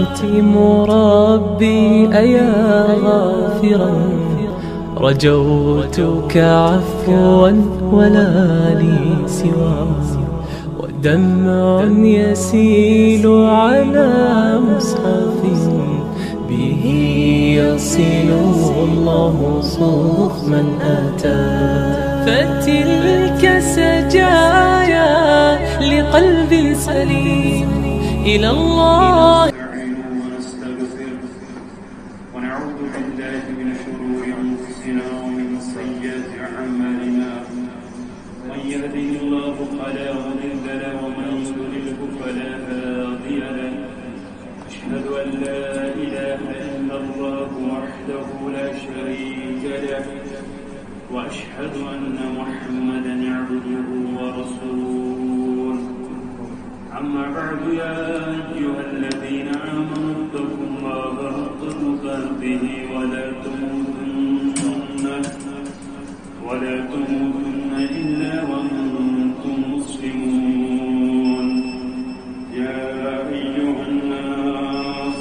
يتيم ربي أيا غافرا رجوتك عفوا ولا لي سوى ودمع يسيل على مصحف به يصل الله صوف من أتى فتلك سجايا لقلب سليم إلى الله. ونعوذ بالله من شرور أنفسنا ومن سيئات أعمالنا من يهده الله فلا مضل له ومن يضلله فلا هادي له أشهد أن لا إله إلا الله وحده لا شريك له وأشهد أن محمدا عبده ورسوله. أما بعد يا أيها الذين آمنوا اتقوا الله حق تقاته ولا تموتن إلا وأنتم مسلمون. يا أيها الناس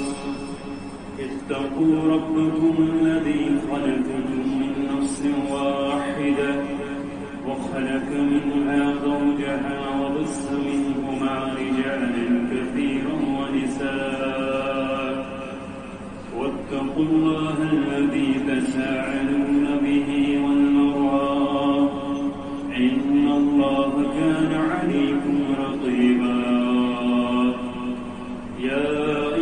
اتقوا ربكم الذي خلقكم من نفس واحدة وخلق منها زوجها وبث منهما رجالا كثيرا ونساء واتقوا الله الذي تساءلون به والأرحام إن الله كان عليكم رقيبا. يا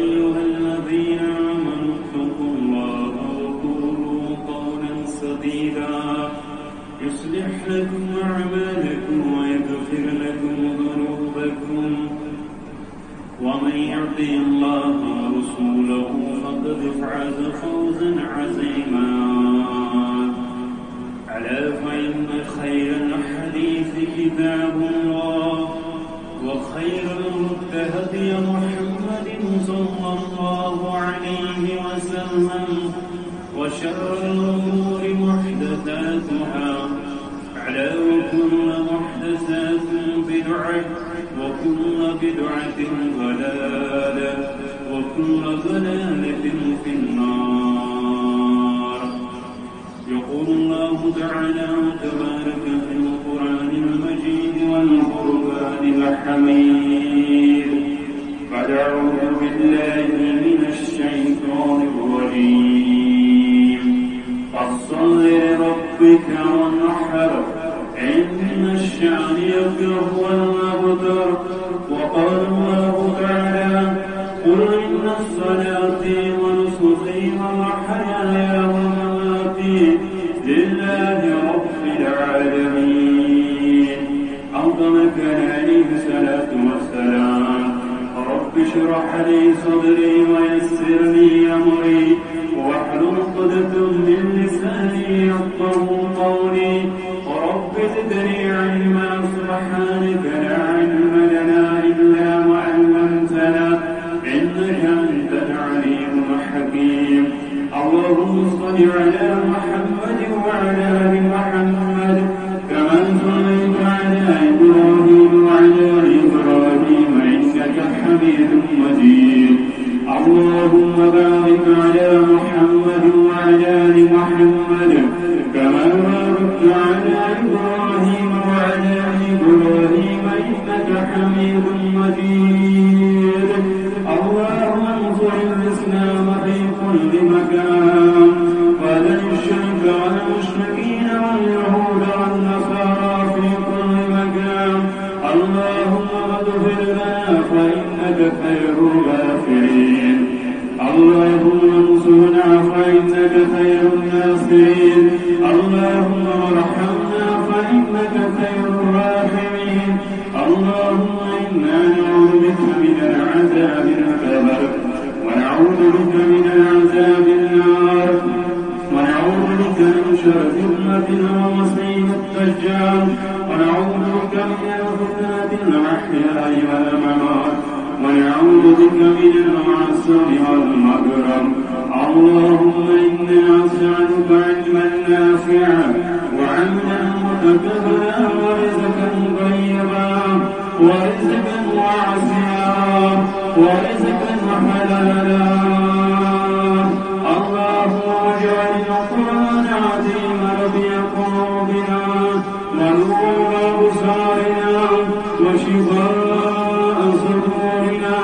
أيها الذين آمنوا اتقوا الله وقولوا قولا سديدا يصلح لكم أعمالكم ويغفر لكم ذنوبكم ومن يطع الله ورسوله فقد فاز فوزا عظيما. ألا فإن خير الحديث كتاب الله وخير الهدى هدي محمد صلى الله عليه وسلم وشر الأمور محدثاتها على وكل محدثات بدعة وكل بدعة ضلالة وكل ضلالة في النار. يقول الله تعالى تبارك في القرآن المجيد والقرآن الحميد بعد أعوذ بالله من الشيطان الرجيم فصل لربك وانحر إن شانئك هو الأبتر. وقال الله تعالى قل إن صلاتي ونسكي ومحياي ومماتي لله رب العالمين. أعظمك عليه الصلاة والسلام رب اشرح لي صدري ويسر لي أمري واحلل عقدة من لساني يفقهوا قولي. رب زدني علما سبحانك لا علم لنا إلا ما علمتنا إنك أنت العليم الحكيم. اللهم صل على محمد وعلى آل محمد كما صليت على إبراهيم وعلى آل إبراهيم إنك حميد مجيد. اللهم بارك على محمد وعلى آل محمد كما باركت على إبراهيم وعلى آل إبراهيم إنك حميد مجيد. اللهم انصر الإسلام في كل مكان وأذل الشرك والمشركين واليهود والنصارى في كل مكان. اللهم اغفر لنا فإنك خير الغافرين. اللهم انصرنا فإنك خير الناصرين. اللهم ارحمنا فإنك خير الراحمين. اللهم إنا نعوذ بك من العذاب الأكبر ونعوذ بك من العذاب النار ونعوذ بك من شر فتنة ومصيب الدجال ونعوذ بك من فتنة المحيا والممات ونعوذ بك من المعصر والمكرم. اللهم إنا نسألك علما نافعا وعملا متقبلا ورزقا طيبا ورزقا واسعا ورزقا حلالا. اللهم اجعل القرآن العظيم ربيع قلوبنا ونور أبصارنا وشفاء صدورنا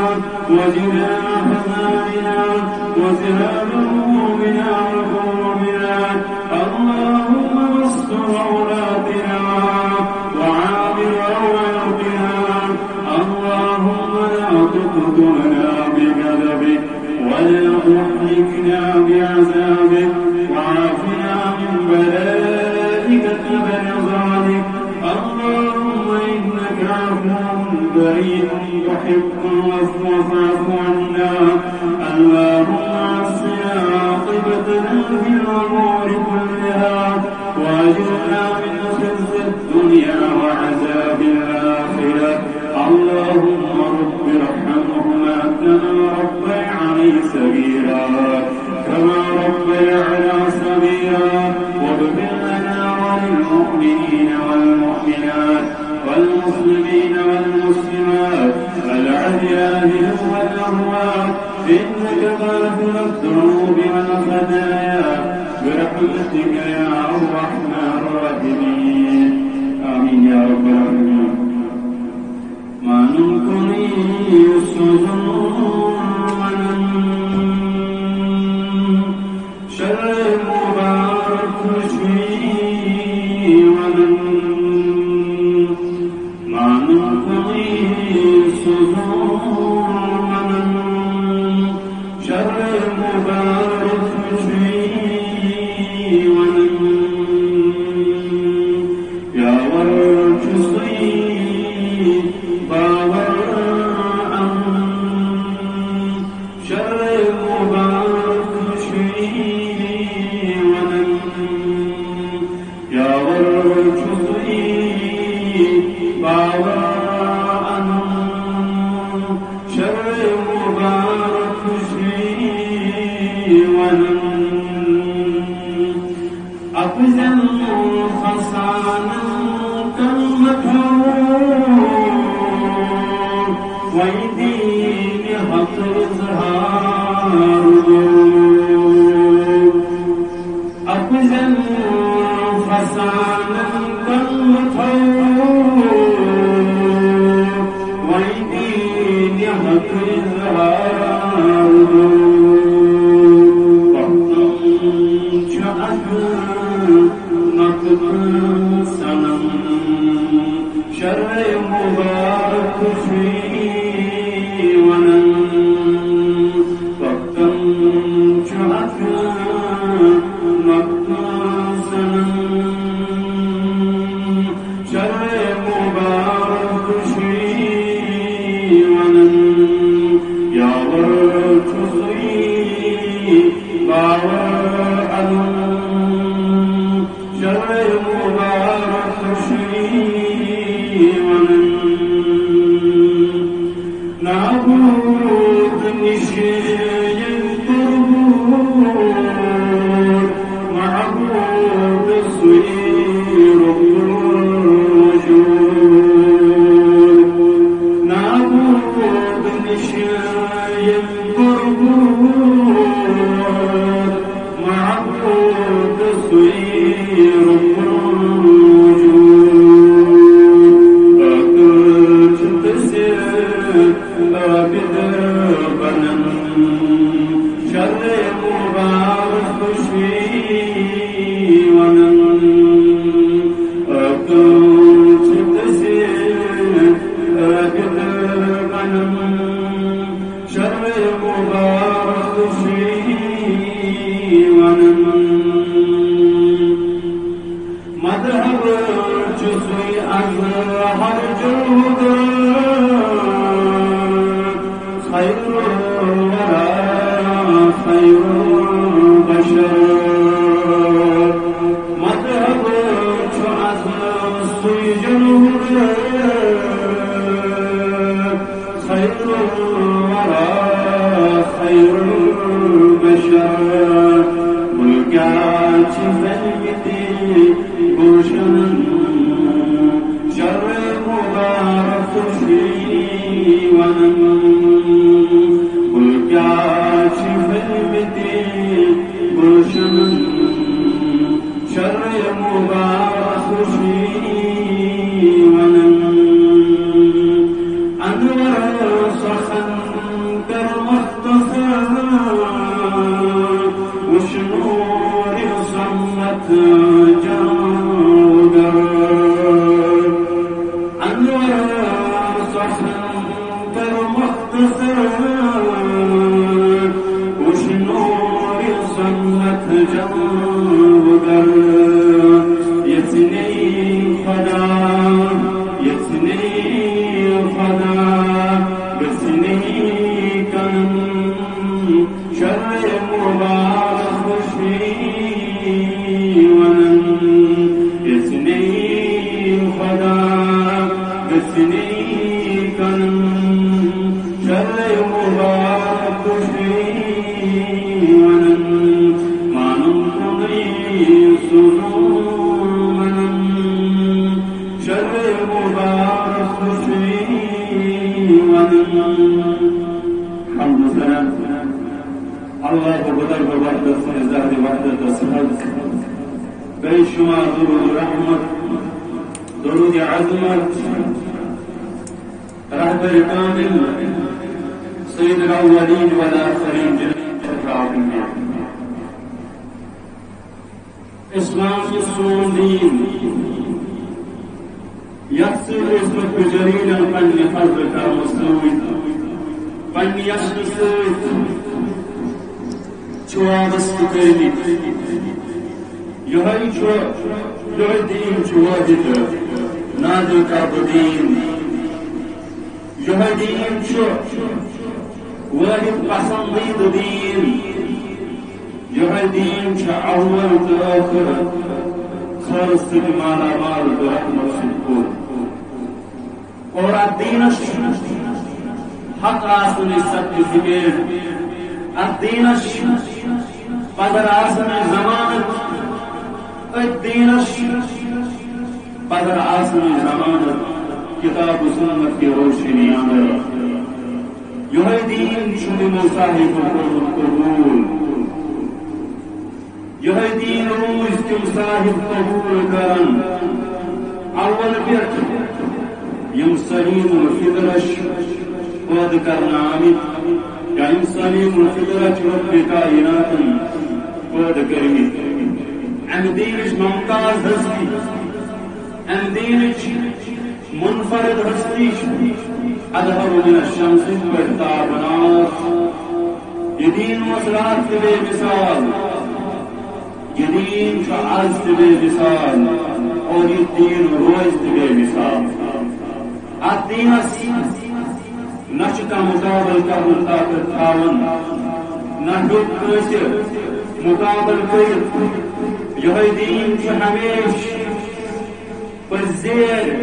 وجلاء أحزاننا وذهاب همومنا وغمومنا. اللهم استر عوراتنا وعامر روعاتنا. اللهم لا تقتلنا بغضبك ولا تهلكنا بعذابك وعافنا من بلائك قبل ذلك. اللهم إنك عفو كريم تحب العفو فاعف عنا. اللهم عصنا عاقبتنا في الأمور كلها وأجرنا من خزي الدنيا وعذاب الآخرة. اللهم رب ارحمهما كما ربياني صغيرا كما ربيانا صغيرا. واغفر لنا وللمؤمنين والمؤمنات والمسلمين والمسلمات الأحياء والأموات إنك غافر الذنوب والخطايا برحمتك يا أرحم الراحمين. آمين يا رب العالمين. من كني سجون شر مبارك شيء ومن كني سجون شر مبارك شيء ومن يا ورد صيب باور شر مبارك شيء ومن يا ورد صيب باور شر مبارك شيء ومن أقزم خصانا كالمكروه ويدين خطر زهار أقزم خصانا كالمكروه ويدين خطر زهار سنم شر مبارك فيه ونم وقتم شهدنا مقتل سنم شر مبارك فيه ونم يا ورد صيب باور ألم شر مبارك شيء ومن نعبد نشي القبور معبود الصير الوجود نعبد نشي القبور معبود الصير مذهب جزء أزهر جودا خير الورى خير البشر مذهب أزهر جودا خير الورى خير البشر ملكات فليتي بوشن شر مبارك فيه ونم ملكات بدل گلشن شر مبارک خوشی ونن انور سخن کر مختصر وشنور سمت جاگر انور سخن کر مختصر وشنور سمت جاگر یتنی خدا شر مبارک خوشی ونن یتنی خدا گسنی کنن شر مبارک خوشی ونن مانم کنی سنو منن شر مبارک خوشی ونن حمد سلام اللہ کو بدر و وحدت سے ذات وحدت و صفت بے شمار درود رحمت درود عظمت رہبر کامل سید الاولین والآخرین جناب العالمین اسلام کی سون دین یقصر اسمت بجلیلا پنی خلق کا مستوید پنی یشن سوید چوابست کرمت یہ دین واحد نادر کاب دین یہ دین واحد پسندید دین یہ دین اول تو آخر خالص مالا مال برحمت سکو اور الدین حق آسن سرٹیفکیٹ الدین پدر آسن ضمانت الدین پدر آسن ضمانت کتاب و سنت کی روشنی اندر یہ دین شد مصاحب قبول یہ دین روز کے مصاحب قبول کرن اول بیت یم سلیم الفطرش ود کرنا آمد یا یم سلیم الفطرش رب کائنات ود کرمید ام دینش ممتاز ہستی ام دینش منفرد ہستی اظہر من الشمس والتاب ناس یہ دین مسرات بے مثال یہ دین عرض بے مثال اور یہ دین روز بے مثال الدین نش کا مقابل کرن طاقت تھاون نہ مقابل کر یہ دین ہمیش پذیر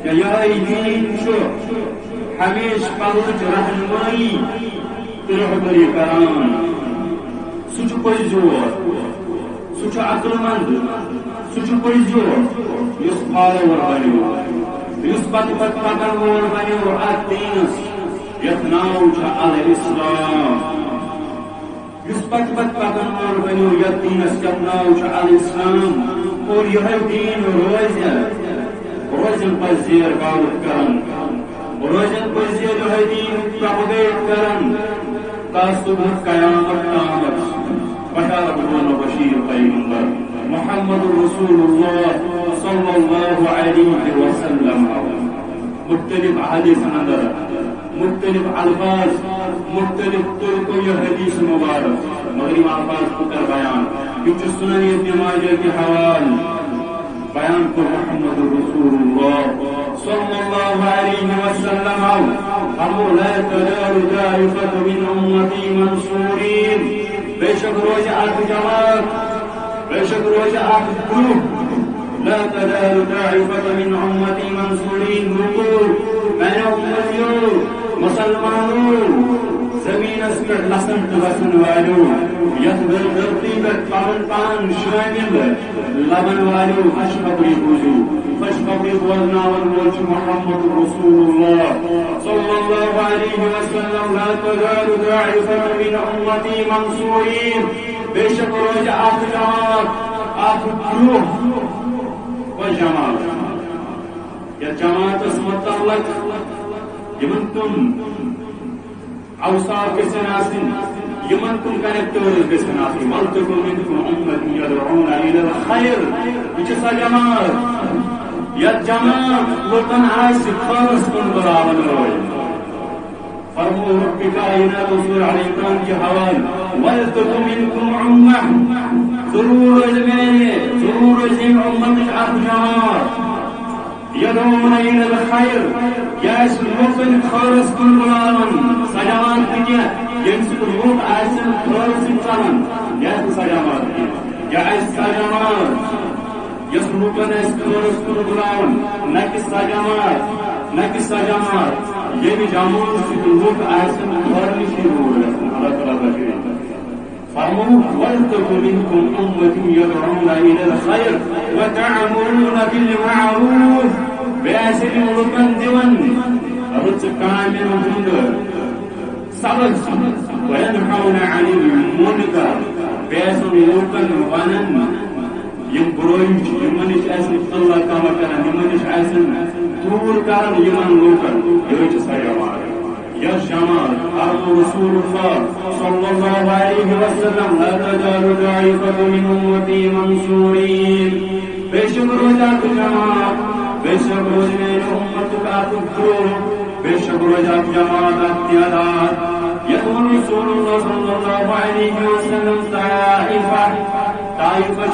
یہ دین ہمیش پلچ رہنمائی رہبری کران سہ پزور سہ عقل مند سہ پزور اس فالوور بنو اس پت پکن وول بنو ات دینس یتھ ناو الاسلام اس پت پکن وول بنو یتھ دینس یتھ ناو الاسلام اور یہ دین روزن پذیر باوت کرن روزن پذیر یہ دین پروگیٹ کرن تا صبح قیامت قامت بشار بن بشیر پیغمبر محمد رسول اللہ صلی اللہ علیہ وسلم مختلف حدیث اندر مختلف الفاظ مختلف طرق یہ حدیث مبارک مغرب الفاظ کو کر بیان کچھ سنن ابن ماجہ کے حوال بیان کو محمد رسول اللہ صلی اللہ علیہ وسلم ہم لا تزال طائفة من امتی منصورین بے شک روز آت جماعت بے شک روز آت گروپ لا تزال طائفة من امتی منصورین گروپ میں امتیوں مسلمانوں زمین اسمت لسن تبسن والو یتبر درطیبت پان پان شامل لبن والو اشفقی بوزو فاشفقی بوزنا والوچ محمد رسول اللہ صلی اللہ علیہ وسلم لا تزال طائفة من أمتي منصورين بشك رجع جماعة أخذوه وجماعة يا جماعة اسمت الله يمنكم أوصاف كسناسين يمنكم كنكتورز كسناسين ولتكن منكم أمة يدعون إلى الخير بجسا جماعة يا جماعة لطن عايز خالص من برابر الروي فرموا ربك إلى رسول عليه السلام کی حوال ولتكن منكم أمة ضرور زين أمة جماعة يدعون إلى الخير يا سلوكن خالص كل برابر سجامات تجاه يمسك الروح عايزن خالص انسان يا سجامات يا سجامات يسلوكن خالص كل برابر نكس سجامات يبي جامون سلوك عايزن خالص شرور الله تعالى فرموا ولتكن منكم أمة يدعون إلى الخير وتعملون بالمعروف بأسر لكن دون رزقان من الجند صبر وينهون عن المنكر بأسر لكن غنم يمبروج يمنش أسن الله كما كان يمنش أسن طول كان يمن لكن يوجد سيوان يا جماعة أرض رسول الله صلى الله عليه وسلم لا تزال طائفة من أمتي منصورين بشكر ذاك جماعة بشكر من أمتك أتذكر بشكر ذاك جماعة التيادات يقول رسول الله صلى الله عليه وسلم طائفة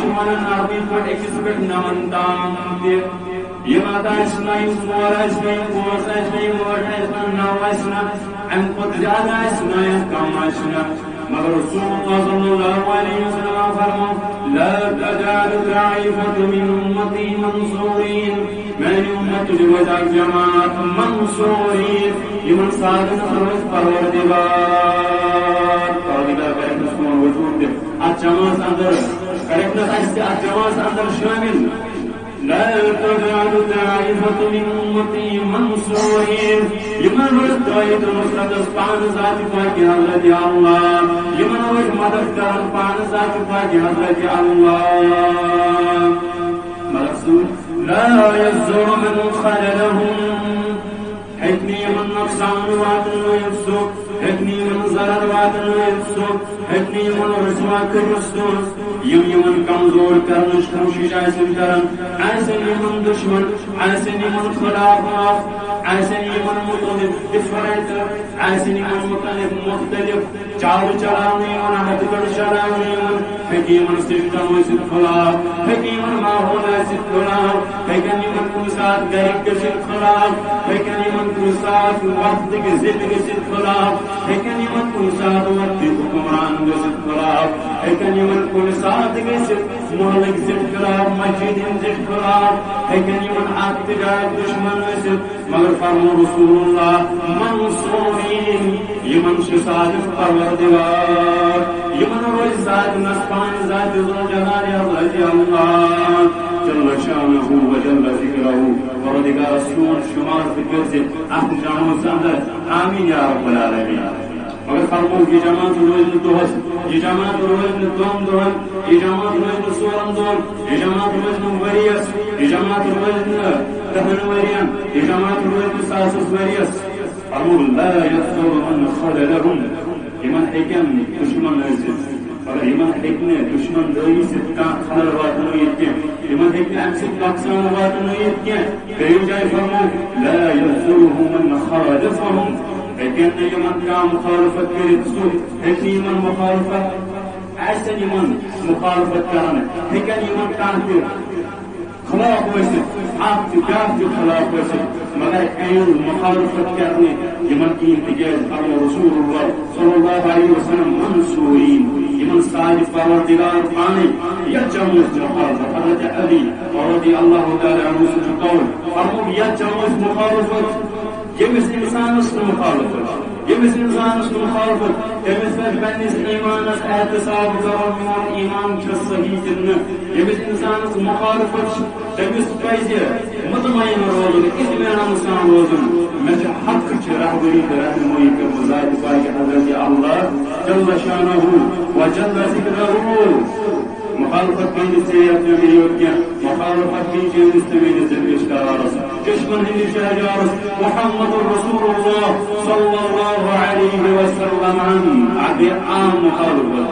شمال الأرض فأكسبت نمن تامت يما داشنا يسوار اسنا يقوس اسنا يمور اسنا نواسنا عن قدرات اسنا يحكم اسنا مگر رسول الله صلى الله عليه وسلم فرموا لا تزال طائفة من أمتي منصورين من أمة جوزاك جماعة منصورين يمن صادق خرج پروردگار کرنے سون وجود الجماعت اندر کرنے الجماعت اندر شامل لا تزال طائفة من أمتي منصورين يمن رضيت نصرة سبحان ذات فاك حضرت الله يمن وجه مدد كرم سبحان ذات فاك حضرت الله مقصود لا يزور من خللهم حكمي من نقصان وعدن ويفسق حكمي من ضرر وعدن ويفسق حكمي من رسوا كرستون يمن كمزور كرنش كمشيش عسن كرم عسن يمن دشمن عسن يمن خلاف عسن يمن مطلب دفرت عسن يمن مطلب مختلف چار چلاوني من حد کر چلاوني من حكيم سيستم وسط خلاف حكيم ماحول وسط خلاف حكيم من كوسات غريب وسط خلاف حكيم من كوسات وقت کے زندگی وسط خلاف حكيم من كوسات وقت حکمران وسط خلاف حكيم من كوسات وسط مهلك وسط خلاف مسجد وسط خلاف حكيم من اعتداء دشمن وسط مگر فرمو رسول الله منصورين يمن شصادف پروردگار يمن روز ذات نسبان ذات ذوالجلال حضرت الله جل شانه وجل ذكره پروردگار سون شمار ذکر سے اپنے جانوں سندر آمین یا رب العالمین مگر فرمو یہ جماعت روز دوہس یہ جماعت روز دوم دوہن یہ جماعت روز سورم دوم یہ جماعت روز وریس یہ جماعت روز دہن ورین یہ جماعت روز ساسس وریس فرمو لا يذكر من خللهم يمن حكم دشمن نزل يمن حكم دشمن رئيس كان خلل واتنو يتكن يمن حكم امسك نقصان واتنو يتكن كريم جاي فرمو لا يذكره من خالفهم حكم يمن كان مخالفة كريتسو حكم يمن مخالفة احسن يمن مخالفة كان حكم يمن كان خلاف وسط عبد كافر خلاف وسط مگر اين مخالفت کرنے یمن کی امتجاز فرم رسول اللہ صلی اللہ علیہ وسلم منصورین یمن صادق پروردگار پانے یجمز مخالفت حضرت علی رضی اللہ تعالی عنہ سے قول فرمو یجمز مخالفت یمس انسان اس مخالفت يمس إنسان مخالفة يمس بنس إيمان احتساب كرم من الإيمان كالصحيح جنة يمس إنسان مخالفة يمس كيزة مطمئن روزن إذن مسان روزن مجا حق رهبري برهن مويك مزايد باقي حضرت الله جل شانه وجل ذكره مخالفة بين السيئات والمليوكيا مخالفة بين جنس بين الزلقشتارس جشمن هند شهجارس محمد رسول الله صلى الله عليه وسلم عن عدي عام مخالفة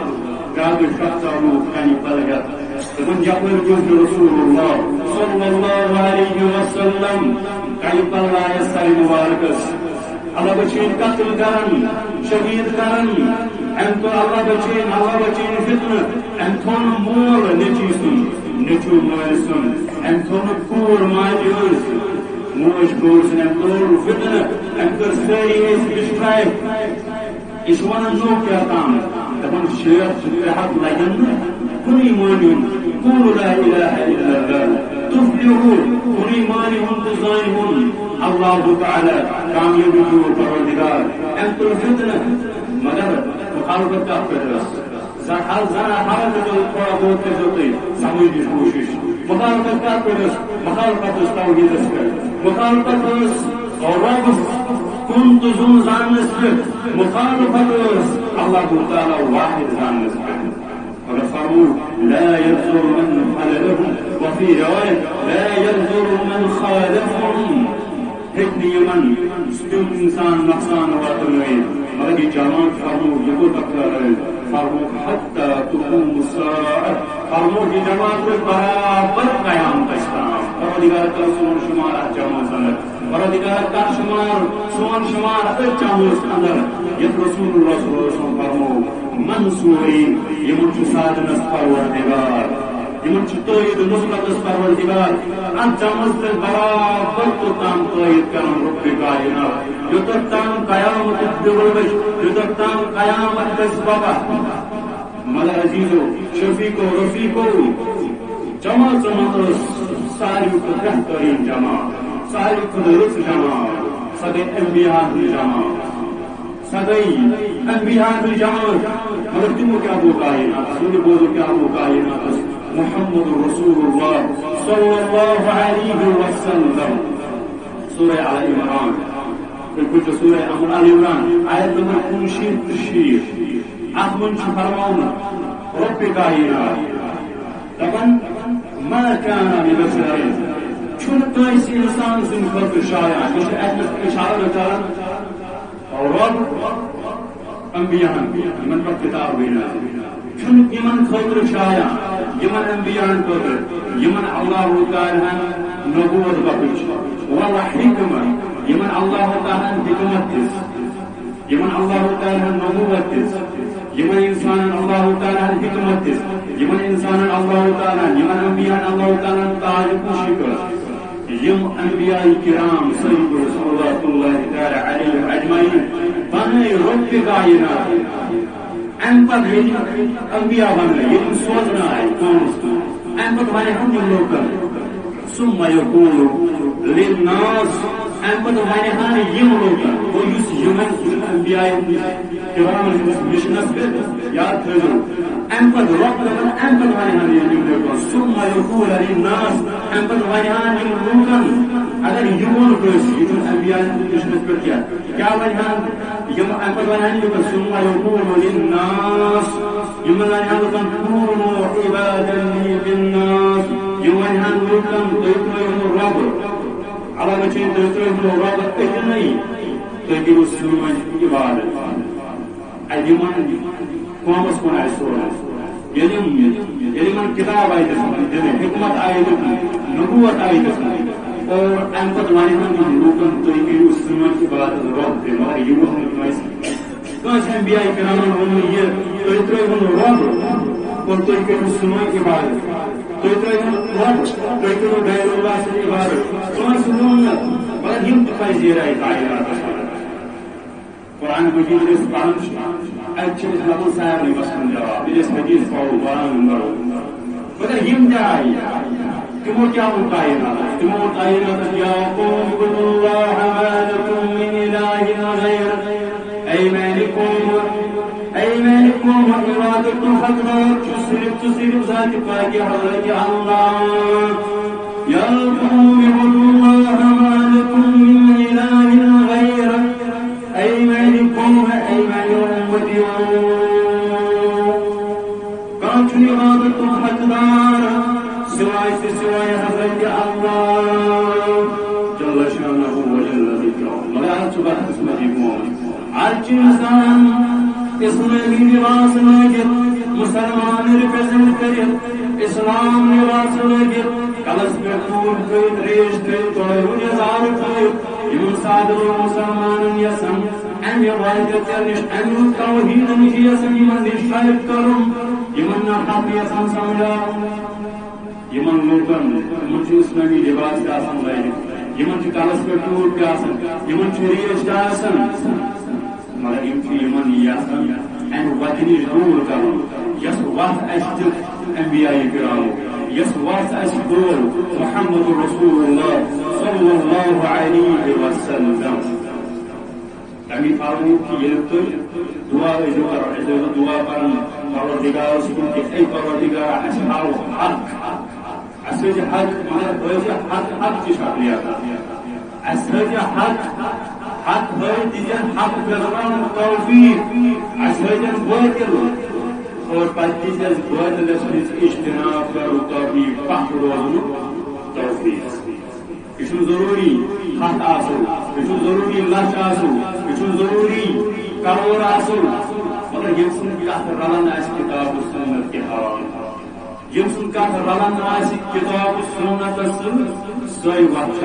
قاد الشخصر كان يبلغ ومن يقول جهد رسول الله صلى الله عليه وسلم كان يبلغ يسر مباركس الله بچين قتل کرن شهيد کرن انتو الله بچين فتنة انتون مول نچيسن نچو مولسن انتون كور ماجوز موش كورسن انتون فتنة انتر سيئيس بشكاية اشوانا نوك يا طعم تبان الشيخ تحط لجن كن إيمانهم قولوا لا إله إلا الله تفلحون كن إيمانهم تزايهم الله تعالى كام يبجو پروردگار انتو الفتنة مگر مخالفت کا پرس زنا حرکت تھوڑا بہت تجربے سمجھنے کی کوشش مخالفت کا پرس مخالفت توحید اس پر مخالفت اور رب كنت زم زانس پر مخالفت اللہ تعالی واحد زانس پر ورفعوا لا ينظر من خالفهم وفي رواية لا ينظر من خالفهم هكذا من سجن إنسان نقصان واتنوين مگر یہ جماعت فرمو یہ کو تکرار ہے فرمو حتی تقوم الساعة فرمو یہ جماعت برابر قیام تشتام پروردگار کا سون شمار جماعت اندر پروردگار کا سون شمار جماعت اندر یہ رسول اللہ صلی اللہ علیہ وسلم فرمو منصورین یہ منچ سادنس پروردگار یمن توحید مثبتس پروردگار ان جماعت برابر تو تام توحید کرن رب کائنات یوتام قیامت دورش یوتام قیامت دس بابا مگر عزیزو شفیقو رفیقو جماعت ساری کو بہترین جماعت ساری کو درست جماعت سدے انبیاء کی جماعت سدے انبیاء کی جماعت مگر تم کیا وہ کائنات سن بولو کیا وہ کائنات محمد رسول الله صلى الله عليه وسلم سورة على عمران كنت سورة على عمران آية نمبر 50 أخمن فرمونا رب كائنات طبعا ما كان لبشر شو نتايس إنسان سنخط الشارع مش إشارة لترى أو رب أنبياء من كتاب بينا چون یمن خاطر شایا یمن انبیاء خاطر یمن اللہ تعالی نبوت بخش والله حکمہ یمن اللہ تعالی حکمت یمن اللہ تعالی نبوت یمن انسان اللہ تعالی حکمت یمن انسان اللہ تعالی یمن انبیاء اللہ تعالی تاج شکر یم انبیاء کرام سید رسول اللہ صلی اللہ علیہ اجمعین بنے رب کائنات ان پر انبیاء بن گئے یہ سوچنا ہے کون ان پر ہمارے ہم لوگ ثم يقول للناس ان پر ہمارے ہم یہ لوگ وہ اس یمن انبیاء کرام مشنس پہ یاد کرو ان پر رب ان پر ہمارے ہم یہ لوگ ثم يقول للناس ان پر ہمارے ہم یہ لوگ اگر یمن کو یہ انبیاء مشنس پہ کیا وجہ يوم أنبت ونهنجك ثم يقول للناس يوم أنهنجك كونوا عبادا لي بالناس يوم أنهنجك تيطرهم الرب على مجين تيطرهم الرب إذني تجيب السلوم عبادة اليوم قامس كون عسولا يليم من كتاب آية حكمة آية نبوة آية اور ان پر ہمارے ہم لوگوں تو یہ سنت کی بات رب ہے مگر یہ وہ نہیں ہے کاش انبیاء کرام نے یہ تو اتنے رب اور تو یہ سنت کی بات تو اتنے رب تو اتنے غیر اللہ سے عبادت تو سنت مگر ہم دکھائی دے رہا ہے کائنات قرآن مجید اس بانش اچھے حضرت صاحب نے بس جواب اس حدیث کو قرآن نمبر مگر ہم جائے تمو کیا کائنات تمو کائنات یا قوم اعبدوا الله ما لكم من اله غيره ايمانكم وعبادة الخطرات تصرف ذات پاکی حضرت اللہ یا قوم اعبدوا الله ما لكم من اله غيره ايمانكم وايمان امتي باچنی عبادت و حقدار سوائے سے سوائے حضرت اللہ جل شانہ و جل ذکرہ مگر صبح قسمت مومن آج انسان اسلامی لباس لاگت مسلمان ریپرزنٹ کرت اسلام لباس لاگت کلس پہ پور کرت ریش کرت اور جزار کرت یمن صادر مسلمان یسن ام عبادت نش ام توحید نش یسن یمن نشایت کرم یمن حق یسن سمجھا یمن لوکن یمن اسلامی لباس آسان لائق یمن کلس پہ پور پہ آسان یمن ریش آسان مگر یمن یسن ام وطنی دور کرم یس وقت اشتر انبیاء کرام یس وقت اشتر محمد رسول اللہ صلی اللہ علیہ وسلم امی فاروق کی یہ دعا دعا کرن پروردگار سکن کہ اے پروردگار اصحاب حق اسج حق مگر حق کی شکلیات اسج حق ہے دیجن حق کرن توفیق اسج باطل اور پتہ سے باطل سے اجتناب کرو توفیق پاک روزن توفیق یہ ضروری حق آسو یہ ضروری لچ آسو یہ ضروری کروڑ آسو مگر یم سن کت رلان کتاب و سنت کے حوالے یم سن کت رلان کتاب و سنت سی وقت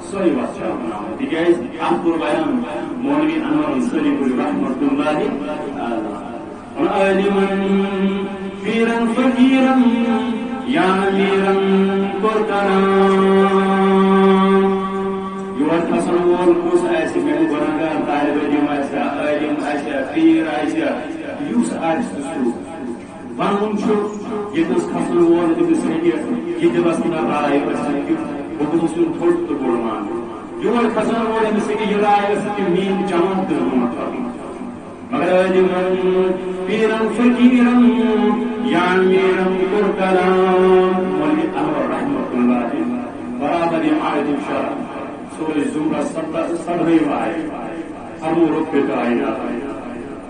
سی وقت تکیاز ات کور بیان مولوی انور انصاری رحمۃ اللہ عالما پیرا فقیرا یا امیرا قرقرا تصور کس ایسے میں گناہگار طالب علم ایسا عالم ایسا پیر ایسا یوس آسہ سو ون یتس کھسن وول تمس ہیکہ یہ بس نہ رائے بہ گوس تھوڑ تو بوڑ مان یور کھسن وول امس ہیکہ یہ رائے کہ مین جان تو مگر عالما پیرا فقیرا یا امیرا قرقرا مولوی انور رحمۃ اللہ برابر آیت الشرع سورة الزمرة صدري أبو رب الكائنات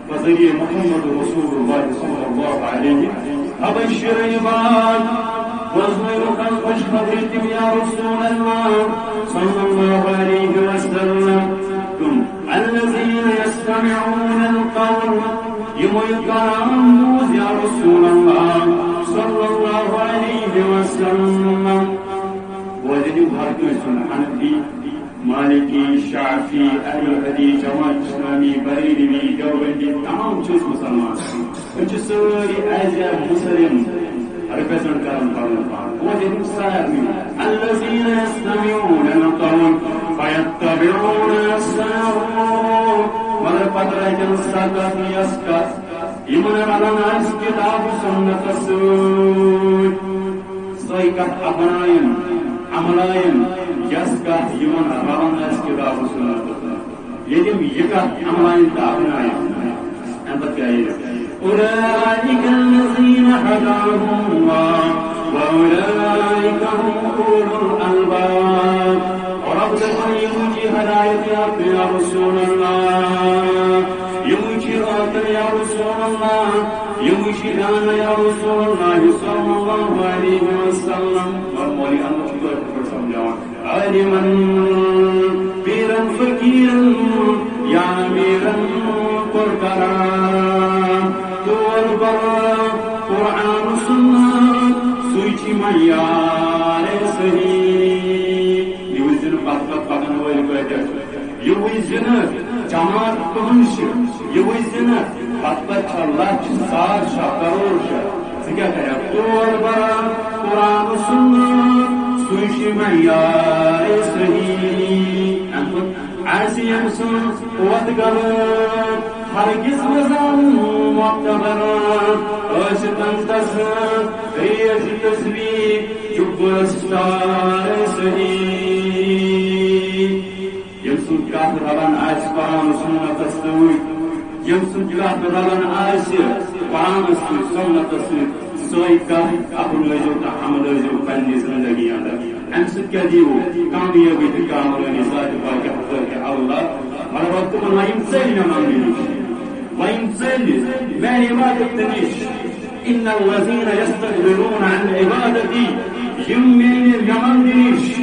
وزي محمد رسول الله صلى الله عليه أبشر عباد وازمرك واشهدكم يا رسول الله صلى الله عليه وسلم الذين يستمعون القول يميقون يا رسول الله صلى الله عليه وسلم وزي بھارت حنفی مالکی شافعی اہل حدیث جماعت اسلامی بریلوی دیوبندی تمام چیز مسلمان ہم ساری ایز اے مسلم ریپرزنٹ کرن پنن وہ دین سارے الذين يستمعون القول فيتبعون احسنه مگر پترجن سکت یسکت یمن رلان کتاب سنت سوئی کت اپنائن عملائن یسکت یمن رلان کتاب سنت یتم یکت عملائن تابنائن انت کیا أولئك الذين هداهم الله وأولئك هم أولو الألباب وربك يمشي هدايتك يا رسول الله يمشي غاية يا رسول الله يمشي لنا يا رسول الله صلى الله عليه وسلم والمولي أن تشكر عالما بيرا فقيرا يا أميرا قرقرا قرآن سنت سوچی معیار صحیح یہ زن پتہ پکن ول پٲٹھۍ یہ زن جماعت پہنچ یہ زن پتہ لچھ ساس کروڑ ژٕ کیٛاہ کَرکھ تور بران قرآن سنت سوچی معیار صحیح امہِ پتہٕ آسہِ ییٚمہِ سُنٛد قوت غلط ہرگز نظام معتبر ٲسِتن تس ریش تصویر جُبستار صحیح ییٚمہِ سُنٛد کتھ رلان آسہِ قرآن سنتس سۭتۍ ییٚمہِ سُنٛد کتھ رلان آسہِ قرآنس سۭتۍ سنتس سۭتۍ سۄے کتھ اپنٲیزیو تہٕ عملٲیزیو پننہِ زندگی اندر امہِ سۭتۍ کیٛاہ دِیِو کامیٲبی تہٕ کامرٲنی ذاتہِ پاکہِ حضرتِ اللہ مگر تِمن وۄنۍ یِم ژٔلۍ مےٚ منٛگنہِ نِش وۄنۍ ژٔلۍ میانہِ عبادت نِش ان الذين يستكبرون عن عبادتي يمين يمن دنيش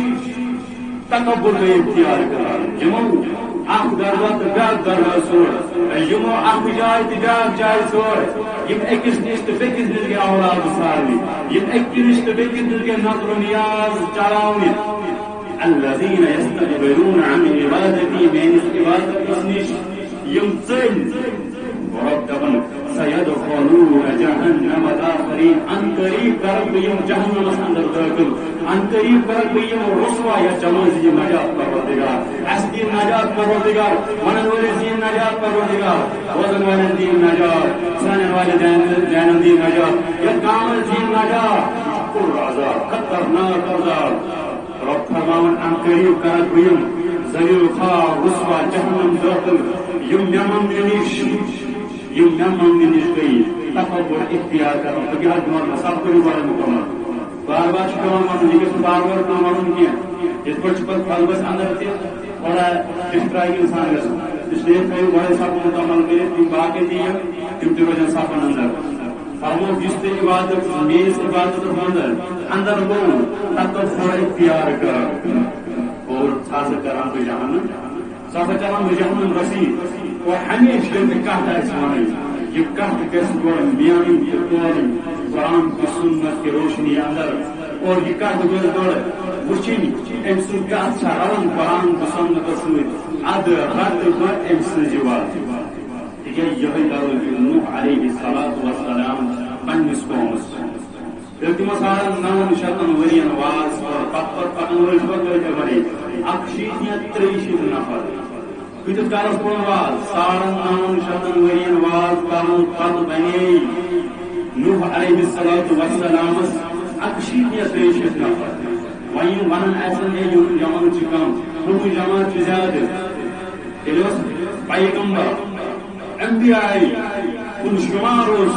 تکبر کا اختیار کران یمو اخ دربار تو بیاکھ دربار سور یمو اخ جائے تو بیاکھ جائے سور یم اکس نش تو بیکس نش گے اولاد ساروی یم اکس نش تو بیکس نش گے نظر و نیاز چلاونی الذين يستكبرون عن عبادتي من عبادت نش یم ژٔلۍ وربنا سيدخلون جهنم داخرين عن قريب کرب یم جہنم اندر داخل عن قریب کرب یم رسوا یا جمازی نجات پروردگار اسدی نجات پروردگار ونن ولدین نجات پروردگار وزن ولدین نجات سنن والدین جانندین نجات یا کامل دین نجات پر عذاب خطرناک عذاب رب فرماون عن قریب کرب یم ذلیل خوار رسوا جہنم داخل یم یمن نش یم یمن نش گئی تکبر اختیار کرن تو کیا جواب سب کو بڑا مکمل بار بار شکوان ون یہ بار بار کام ون کی اس پر پھل بس اندر تھی اور ڈسٹرائی انسان گژھان اس لیے کوئی بڑے سب مکمل کرے تم باقی تھی تم تو وجہ سب اندر فرمو جس سے عبادت میز عبادت اندر گو تکبر اختیار کر اور ساز کران تو جہنم ساز کران تو جہنم رسید اور ہمیشہ کہتا ہے سمجھ یہ کہت کیسے گوڑ میانی کی قولی قرآن کی سنت کی روشنی اندر اور یہ کہت گوڑ وچینی امسو کہت چاران قرآن کی سنت سوئی اد رد گوڑ امسو جواب یہ دارو نوح علیہ السلام پنس قومس تم سارا نون شتن ورین واز اور پتر پکن ورش وری اکشیت یا 30 نفر کتب کارس کون واز سارن نون شتن ورین واز کرن پت بنی نوح علیہ السلام اکشیت یا 30 نفر وین ونن ایسن جمع چکم ہم جمع زیادہ تیلوس پیغمبر انبیاء کن شماروس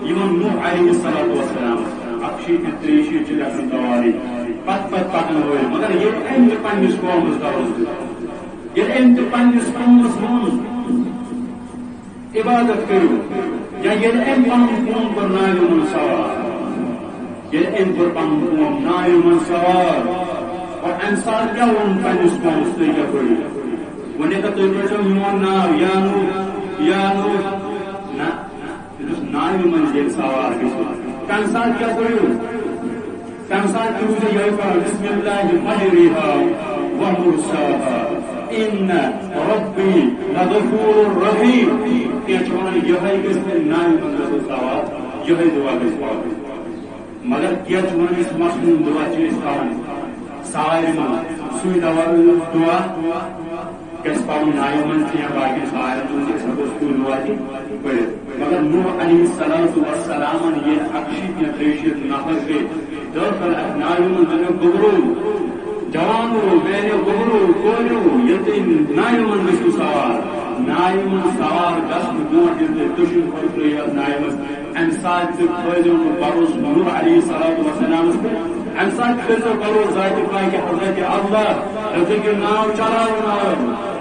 یمن نوح علیہ السلام اکشیت یا 30 چلکن تواری پت پکن ہوئے مگر یہ اہم پنس قومس دروز یہ اہم پنس قومس من عبادت کرو یا یہ اہم پن قوم پر نائم من سوار یہ اہم پر پن قوم نائم من سوار اور انسان کیا ون پنس قومس طریقہ کرو ونی کا تو پرچو میون نام یا نو نا نائم من یہ سوار کنسان کیا کرو کنسان کرو یہ بسم اللہ مجریہا ومرساہا ان ربی لغفور رحیم کیا چوانا یہ کس میں نائم من رسول سوار یہ دعا کس بات مگر کیا چوانا اس مصنون دعا چیز کھانا سوائر من سوئی دعا کس پاؤں نائم من تھی باقی سوائر من سے سب اس کو دعا کی پڑے مگر نوح علیہ السلام یہ اکشیت یا 30 نفر کے داخل نائم من دنیا گبرو جوانو میرے گبرو کونو یتین نائم من رسول سوار نائم من سوار جسم گوٹ جلتے دشن فرقی نائم انسان سے فیضوں کو بروس نوح علیہ السلام انسان فیضوں بروس ذات پائی کہ حضرت اللہ رضی ناو چلاؤنا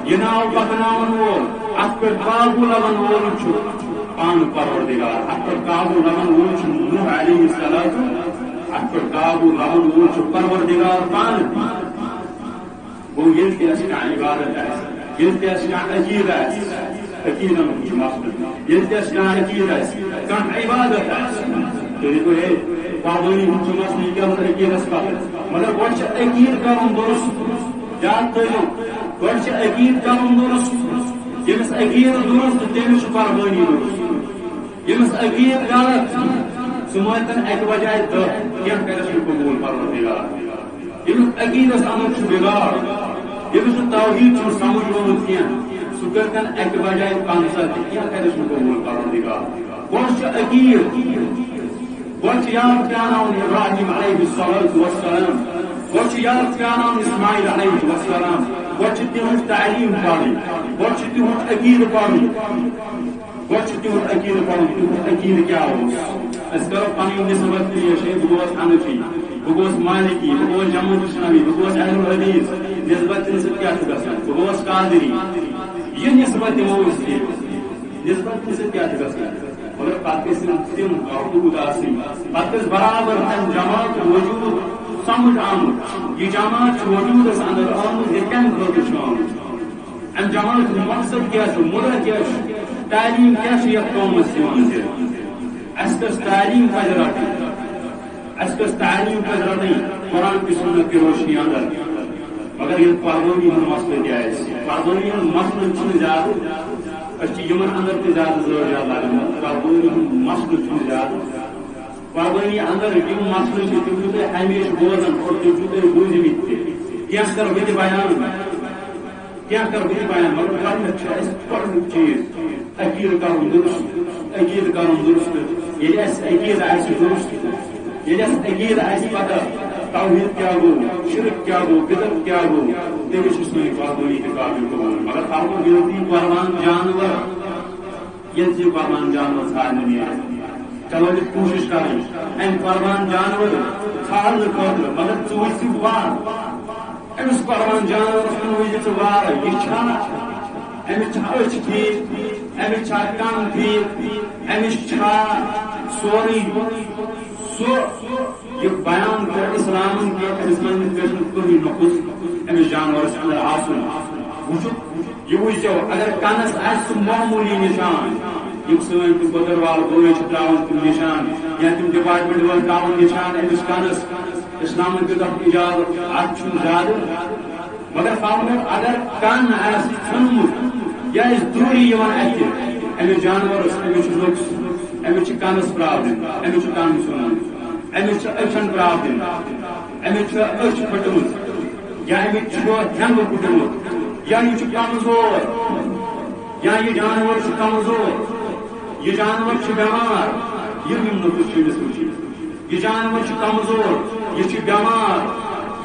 یہ ناو پکناؤن وہ اکبر قابو لگن وہ چھو پان پروردگار اکبر قابو لگن وہ چھو نوح علیہ السلام اکبر قابو لگن وہ چھو پروردگار پان وہ یہ اسکا عبادت ہے یہ اسکا عقید ہے عقیدہ مجھے مقصد یہ اسکا عقید ہے کان عبادت ہے تو دیکھو ہے پابونی مجھے مقصد کیا ہوتا ہے عقید اسکا مگر وچ عقید کرن درست یاد کرو وچ عقید کرن درست یمس عقید درست تیمس پابونی درست یمس عقید غلط سموتن ایک وجہ دہ کیا کرس قبول پروردگار یمس عقید سمجھ بگاڑ یمس توحید سمجھ ووت کیا سکرتن ایک وجہ پانسا کیا کرس قبول پروردگار وچ عقید وچ یاد کانا ابراہیم علیہ السلام وچ یاد کانا اسماعیل علیہ السلام وچ تہذ تعلیم پاڑی وچ تہذ عقید پاڑی وچ تہذ عقید پاڑی تہذ عقید کیا ہو اس کرو پانی نسبت لیے شیخ بگوس حنفی بگوس مالکی بگوس جمہور اسلامی بگوس اہل الحدیث نسبت نسبت کیا تھا بگوس قادری یہ نسبت موز کی نسبت نسبت کیا تھا مگر بات قسم تم حدود آسن پتہ برابر تم جماعت وجود سمجھ آمد یہ جماعت وجود اندر آمد یہ کم خاطر آمد ام جماعت مقصد کیا مدہ کیا تعلیم کیا یہ قومس اس کس تعلیم پہ رٹن اس کس تعلیم پہ رٹن قرآن کی سنت کی روشنی اندر مگر یہ پردونی ہم مسئلہ کیا ہے پردونی ہم مسئلہ زیادہ یمن اندر تہ زیادہ ضروریات لگان پردونی ہم مسئلہ زیادہ پردونی اندر یم مسئلہ تم تہ ہمیشہ بوزان اور تم تہ بوزمت کیا کرو بہ بیان کیا کرو بہ بیان مگر پڑھن چیز عقید کرن درست عقید کرن درست یہ عقید آسہ درست یہ عقید آسہ پتہ توحید کیا گو شرک کیا گو بدعت کیا گو تیس سن قربانی کے قابل قبول مگر فرمو گرتی قربان جانور یہ سے قربان جانور ژھانڈنے نہیں چلو یہ کوشش کریں ام قربان جانور ژھانڈنے خاطر مگر ژوچ وار امس قربان جانور وچ وار یہ چھا امس اچھ ٹھیک امس چھا کان ٹھیک امس چھا سوری سو یہ بیان کر اسلام کے اسلام کے کوئی نقص امس جانور اندر آسن وچو یہ وچو اگر کانس آس معمولی نشان یہ سن تم بدر وال گوے چتراون تم نشان یا تم ڈپارٹمنٹ وال کاون نشان امس کانس اسلام کے طرف اجازت اچھ زیادہ مگر فاؤنڈر اگر کان آس ژھنمت یا اس دوری یوان اتھ امس جانور امس نقص امس کانس پرابلم امس کان سنان امس اچھن پرابلم امس اچھ پھٹمت یا امس ہینگ پھٹمت یا یہ کمزور یا یہ جانور کمزور یہ جانور بیمار یہ نقص وچ یہ جانور کمزور یہ بیمار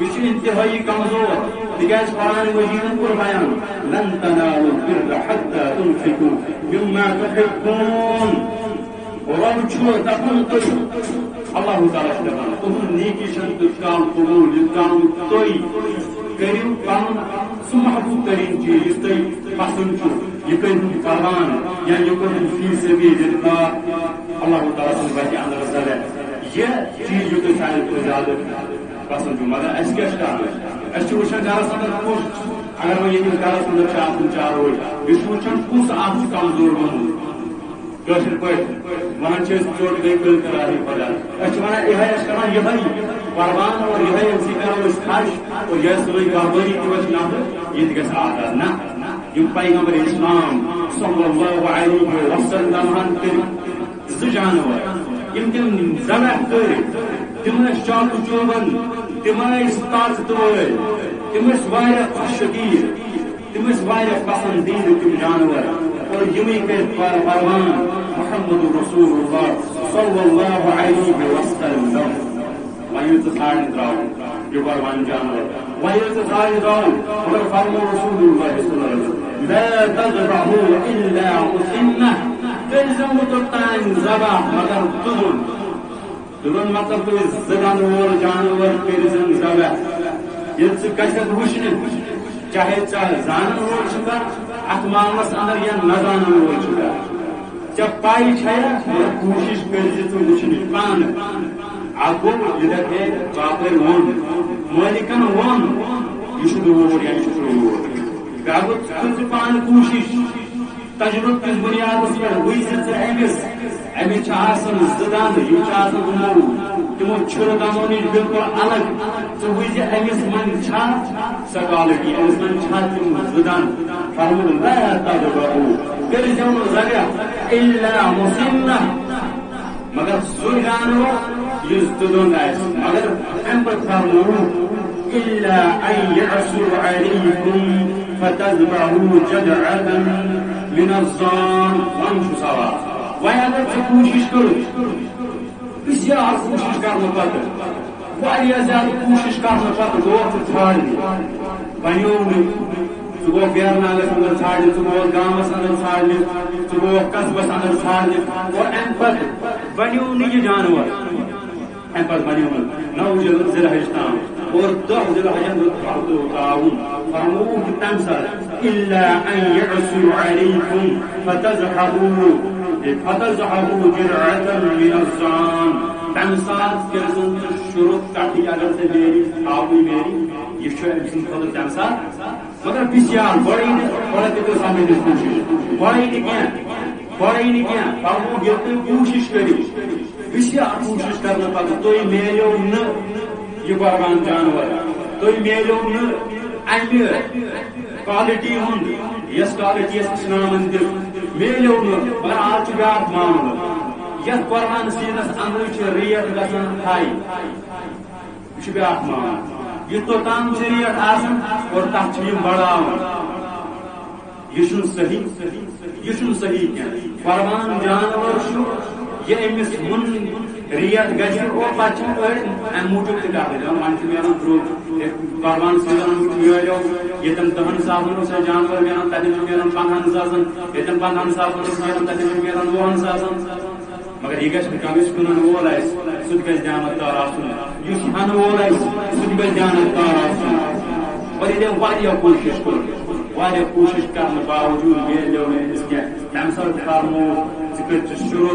یہ انتہائی کمزور تکیاز قرآن مجید پر بیان لن تنالوا البر حتى تنفقوا مما تحبون رب چھو دفن کرو اللہ تعالیٰ دپان تہذ نیکی چھن کام قبول یہ کام تھی کرو پن سہ محبوب ترین چیز اس تھی پسند یہ کرو قربان یا یہ کرو فی سبیل اللہ اللہ تعالیٰ سن وجہ اندر زرع یہ چیز جو شاید تو زیادہ پسند مگر اس کیا اس وچان گرس اندر کس اگر وہ یہ گرس اندر آسان چار روز یہ وچان کس آپ کمزور گومت کشر پہ ونان چوٹ گئی کل کراہی پڑا ونان یہ کران یہ قربان اور یہ کرو خش اور یہ سوئی قربانی کی وجہ یہ گھس آزاد نا یم پیغمبر اسلام صلی اللہ علیہ وسلم کر ز جانور یم تم ذبح کر تم چاقو چوبن تم طاقت تم شکیر تم پسندید تم جانور اور یمی کے فرمان محمد رسول اللہ صلی اللہ علیہ وسلم وہی تو ساڑھ دراؤ یہ قربان جانور وہی تو ساڑھ دراؤ مگر فرمو رسول اللہ صلی اللہ علیہ وسلم لا تذبحوا الا مسنہ تلزم تطعن ذبح مگر تدن مطلب تو زدان وول جانور تلزم ذبح یہ سے کشت وشن چاہے زانن وول چھکا ات معاملس اندر یا نزانن وول چھکا جب پائی چھیا کوشش کر تو وچن پان آگو ادھر ہے باپر ون مالکن ون یہ دور یا دور گاگو کچھ پان کوشش تجربہ کس بنیاد پر ہوئی سے امس آسان زدان یہ آسان تمو چھر دمو نش بالکل الگ تو ہوئی امس من چھا سکالٹی امس من چھا تم زدان فرمود لا تذبحوا کر جمع ذبح الا مسنہ مگر سو جانور یزدون اس مگر ام پر فرمود الا ان يعصر عليكم فتذبحوا جدعة من الظان وانشو سوا وہی اگر سے کوشش کرو بسیار کوشش کرنا پڑتا واریاہ زیادہ کوشش کرنا پڑتا گو تو ژھانڈنی بنیو ژٕ گوکھ ویرناگس اندر ژھانڈنہِ ژٕ گوکھ گامس اندر ژھانڈنہِ ژٕ گوکھ قصبس اندر ژھانڈنہِ اور امہِ پتہٕ بنیو نہٕ یہِ جانور امہِ پتہٕ بنیو 9 ذی الحج تام اور 10 ذی الحجن دِیُت تعاوُن فرموُکھ تمہِ ساتہٕ الا ان يعصر عليكم فتذبحوا فتذهبوا جرعة من الزعان تمسات كرزن شروط كافي اگر سے میری آبی میری یہ شعر سن خود تمسات مگر بسیار بڑی نے بڑا تو سمجھنے کوشش بڑی نہیں کیا فرمو گرتے کوشش کری بسیار کوشش کرنا پڑتا تو میلیو نہ یہ قربان جانور تو میلیو نہ امی کوالٹی ہوں یس کوالٹی اسلام اندر میلیو نہ پر آج بیاکھ معاملہ یس قربان سینس اندر ریٹ گژھان ہائی یہ بیاکھ معاملہ یہ توتام ریٹ آسان اور تتھ بڑھاوان یہ صحیح کیا قربان جانور یہ امس من ریٹ گھر اور پتہ ام موجود من ملان درو قربان سیزن ملو یتن 10 ساسن سا جانور ملان تتن ملان 15 ساسن یتن 15 ساسن ملان تتن ملان 20 ساسن مگر یہ گھر کمس کنن وول آس سہ گھر جانتدار آسن اس ان وول آس سہ گھر جانتدار آسن اور یہ کوشش کرنے باوجود میلو اس کے تمہ سات فرمو شروع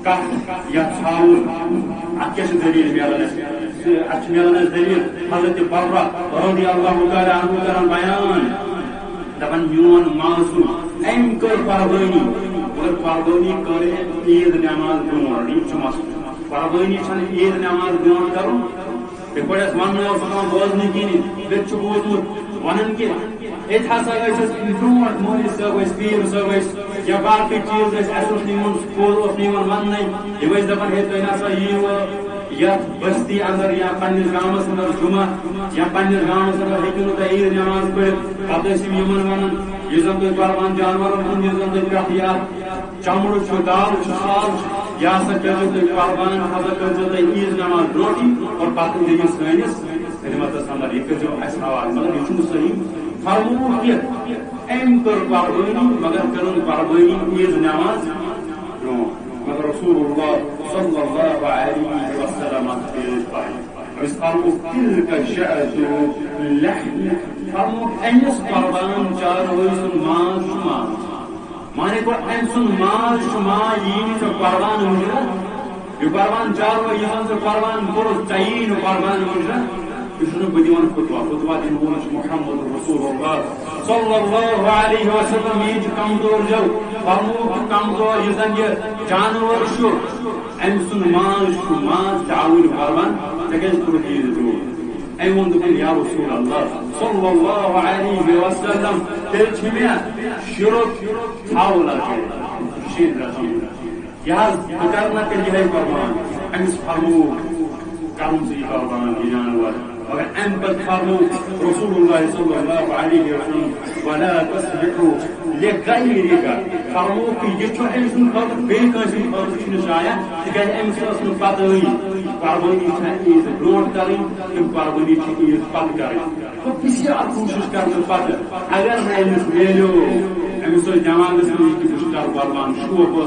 کت یاؤن ات دلیل ملان ملان دلیل حضرت برہ رضی اللہ تعالی عنہ کران بیان دپان میون مازو ام کر قربانی مگر قربانی کر عید نماز برونٹھ یہ مسئلہ قربانی عید نماز برونٹھ کرن پڑھس ون بوزن کہین بیچ بوزمت ونان کہ یہ ہسا برونٹ مولوی صاحب پیر صاحب یا باقی چیز نمن سکول نمن ون یہ دپان ہے تھی ہسا یو یت بستی اندر یا پنس گامس اندر جمعہ یا پنس گامس اندر ہیکو نا تھی عید نماز پڑھت پتہ ون ونان یہ زن تھی قربان جانورن ہند یہ زن تھی پہ یا چمڑ دال سال یہ ہسا کرو تھی قربان ہسا کرو تھی عید نماز برونٹھی اور پتہ دِیو سٲنِس خدمتس اندر یہ کرو اس حوالہ مگر یہ صحیح فرمو کہ ام کر قربانی مگر کرن قربانی عید نماز برونٹھ مگر رسول اللہ صلی اللہ علیہ وسلم فرمو تلك الشعة لحم فرمو امس قربان چاروی سن ماز شما مانے کو ام سن ماز شما یہ قربان مجرا یہ قربان چاروی یہ قربان کور تعین قربان مجرا یہ بدیوان خطوہ دین محمد رسول اللہ صلی اللہ علیہ وسلم یہ کمزور جو فرمو کمزور یہ زن یہ جانور شو ام سن ماز تعاون قربان تکیز پروتین دور ایون دکن یا رسول اللہ صلی اللہ علیہ وسلم تیل چھمیا شروع تھاولا شید رسول یہاں بکرنا کے لیے قربان امس فرمو کرم سی قربان کی جانور اور ام پر فرمو رسول اللہ صلی اللہ علیہ وسلم ولا تسبحوا لغيرك فرمو کہ یہ چھو امسن خاطر بے کسی خاطر چھن شایا تکیز امسن فتوی قربانی عید برونٹھ کریں تم قربانی عید پتہ کریں تو بسیار کوشش کرنے پتہ اگر امس میلو امس جوانس مجھے بشتر قربان شوق